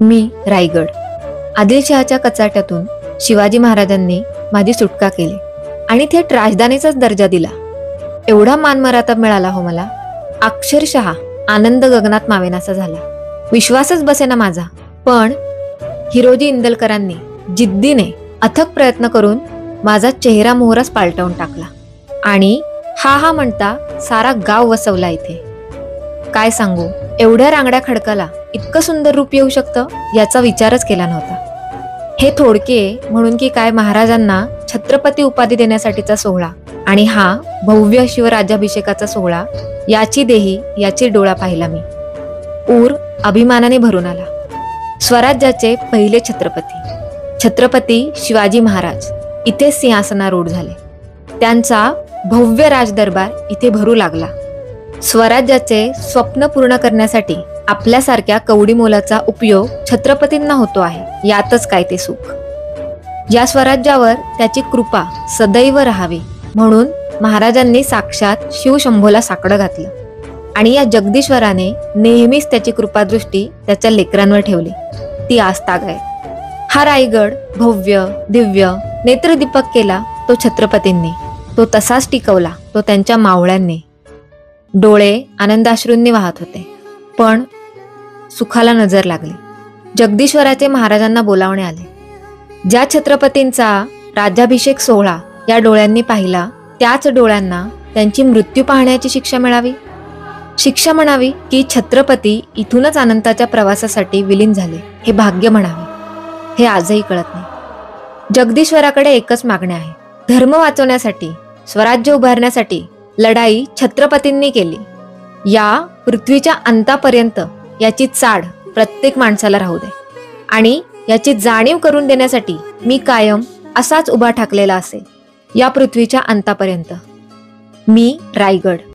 मी रायगड. आदिलशहाच्या कचाट्यातून शिवाजी महाराजांनी माझी सुटका केली आणि थेट राजधानीचाच दर्जा दिला. एवढा मानमरातब मिळाला हो मला, अक्षरशः आनंद गगनात मावेनासा झाला. विश्वासच बसेना माझा. पण हिरोजी इंदलकरांनी जिद्दीने अथक प्रयत्न करून माझा चेहरा मोहराच पालटवून टाकला आणि हा म्हणता सारा गाव वसवला इथे. काय सांगू, एवढ्या रांगड्या खडकाला इतकं सुंदर रूप येऊ शकतं याचा विचारच केला नव्हता. हे थोडके म्हणून की काय महाराजांना छत्रपती उपाधी देण्यासाठीचा सोहळा आणि हा भव्य शिवराज्याभिषेकाचा सोहळा, याची देही याची डोळा पाहिला मी. ऊर अभिमानाने भरून आला. स्वराज्याचे पहिले छत्रपती शिवाजी महाराज इथे सिंहासनारूढ झाले. त्यांचा भव्य राजदरबार इथे भरू लागला. स्वराज्याचे स्वप्न पूर्ण करण्यासाठी आपल्यासारख्या कवडी मोलाचा उपयोग छत्रपतींना होतो आहे, यातच काय ते सुख. या स्वराज्यावर त्याची कृपा सदैव राहावी म्हणून महाराजांनी साक्षात शिवशंभोला साकडं घातलं आणि या जगदीश्वराने नेहमीच त्याची कृपादृष्टी त्याच्या लेकरांवर ठेवली. ती आस्थागाय. हा रायगड भव्य दिव्य नेत्रदीपक केला तो छत्रपतींनी. तो तसाच टिकवला तो त्यांच्या मावळ्यांनी. डोळे आनंदाश्रूंनी वाहत होते. पण सुखाला नजर लागली. जगदीश्वराचे महाराजांना बोलावणे आले. ज्या छत्रपतींचा राज्याभिषेक सोहळा या डोळ्यांनी पाहिला, त्याच डोळ्यांना त्यांची मृत्यू पाहण्याची शिक्षा मिळावी. शिक्षा म्हणावी की छत्रपती इथूनच अनंताच्या प्रवासासाठी विलीन झाले, हे भाग्य म्हणावे. हे आजही कळत नाही. जगदीश्वराकडे एकच मागणे आहे. धर्म वाचवण्यासाठी, स्वराज्य उभारण्यासाठी लढाई छत्रपतींनी केली. या पृथ्वीच्या अंतापर्यंत याची चाड प्रत्येक माणसाला राहू दे आणि याची जाणीव करून देण्यासाठी मी कायम असाच उभा ठाकलेला असेल या पृथ्वीच्या अंतापर्यंत. मी रायगड.